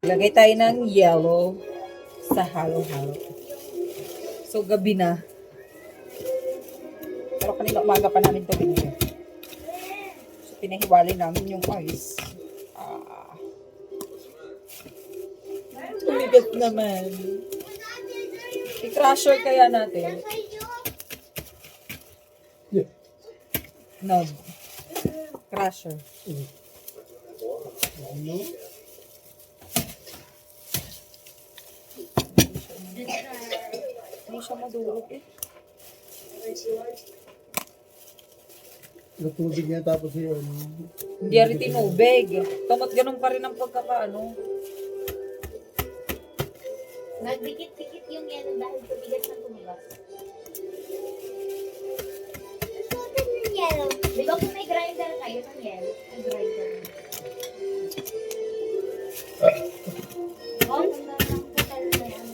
Lagay tayo ng yellow sa halo-halo. So, gabi na. Pero kanina umaga pa namin ito binili. So, pinahiwalay namin yung ice. Tumigat naman. I-crusher kaya natin. Yeah. No. Crusher. Ano? Hindi siya madurog eh. Natubig niya tapos yun. Hindi rin tinubig. Kamot ganun pa rin ang pagkakaano. Nagdikit-dikit yung yan dahil tubigas ng tumigas. Di ba kung may grinder kayo ng yellow? May grinder. Oh, ganda ng putal na yan.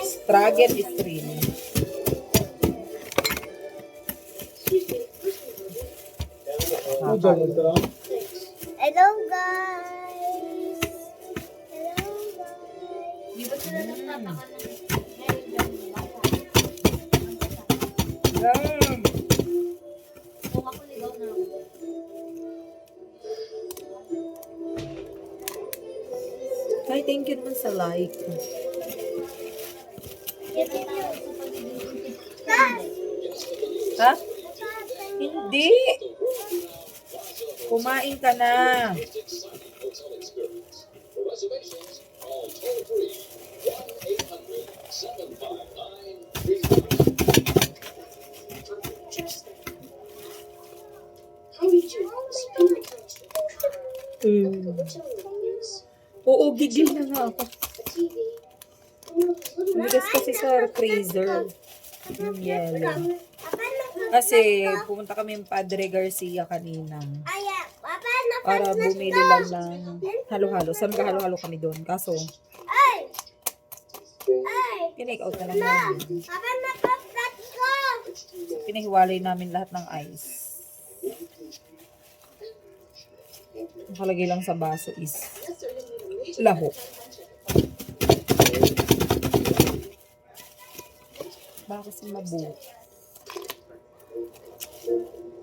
Stragen stream. Ano dyan? Ito lang? Hello guys! Hello guys! Di ba sila nagtataka ng meron dyan bata? Kung ako ligaw na ako. Ay, thank you naman sa like. Yan ang tawag sa pagiging buntis. Ha? Hindi. Kumain ka na. Oo, gigil na nga ako. Bigas kasi sa freezer. Yung yellow. Kasi pumunta kami yung Padre Garcia kanina. Papa, Para bumili lang ng halo-halo. Saan halo-halo kami doon? Kaso, Ay! Ay! pinake out na lang namin. Papa, napaplat ko! Pinahiwalay namin lahat ng ice. Nakalagay lang sa baso is lahok. Bakit si mabuo?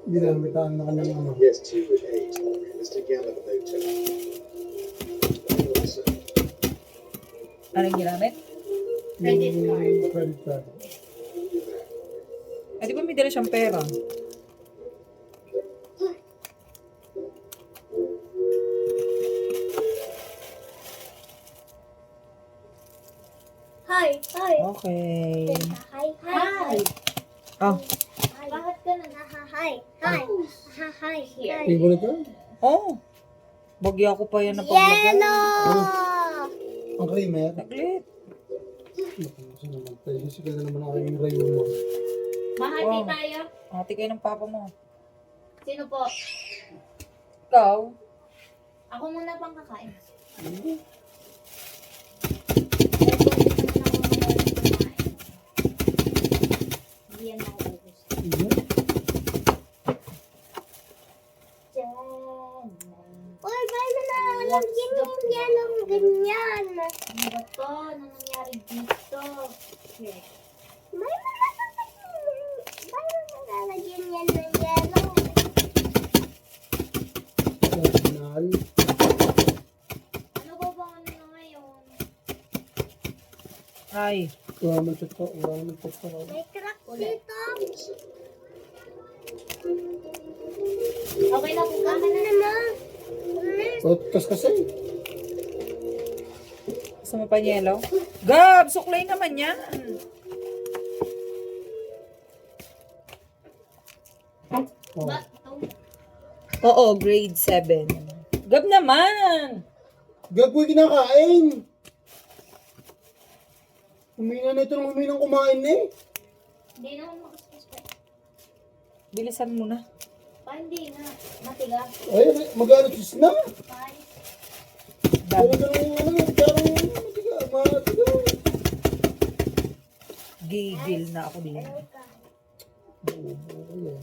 Ginamitaan na kanyang ano. Yes, 2 with 8. Mr. Gallagher, about 10. Anong ginamit? Credit card. Credit card. Di ba may dala siyang pera? Hi! Hi! Okay. Hi! Hi! Oh. Bakit ka na? Hi! Hi! Hi! Here. Favorite ka? Oh. Bagya ko pa yan na paglagay. Yellow! Ang creamer? Saglit. Kasi naman tayo. Kasi ka na naman ako yung rayon mo. Mahati Wow. tayo. Hati kayo ng papa mo. Sino po? Ikaw? Ako muna pang kakain. Hindi yan maubos. Uy, paano na lalagyan yung yellow ganyan? Ano ba to? Ano nangyari dito? Here. Paano na lalagyan yan ng yellow? National. Ano ba bang ano na ngayon? Ay. Wala naman check ko. Wala naman check ko. May crack Ulit. dito. Okay na po ka? Ano naman? Podcast kasi. Gusto mo pa yellow? Gab! Suklay naman yan. Oh. Ba? Ito? Oo, grade 7. Gab naman! Gagawin kinakain. Humina na ito ng huminang kumain na eh. Hindi naman makaspas pa. Bilisan mo na. Pa, hindi na. Matigas. Ay, mag-ano cheese na. Pa, Pero ganun ano, parang matiga. Gigil na ako din. Yellow.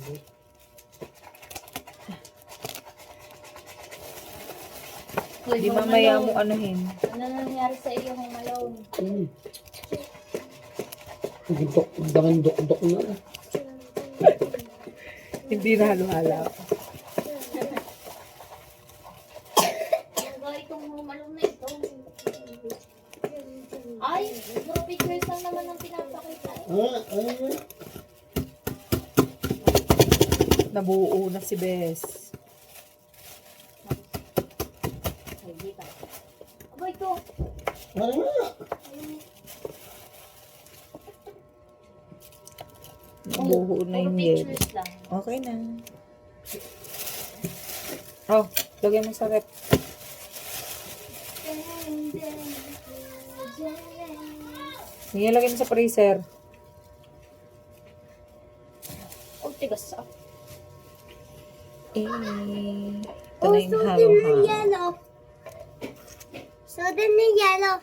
Uy, Di Home mamaya Alone. mo anuhin. Ano nangyari sa iyo, Home Alone? Dok na. Hindi na halo-hala. Ang itong Home Alone na ito. Ay, puro pictures lang naman ang pinapakita. Nabuo na si Bes. Ay, dito. Aba, ito. Nabuo na Puro yung yellow. pictures lang. Okay na. Oh, lagay mo sa rep. Sige, lagay mo sa freezer. Oh, tigas ah. Eh, ito Oh, na yung so din na halo-halo. yellow. So din na yellow.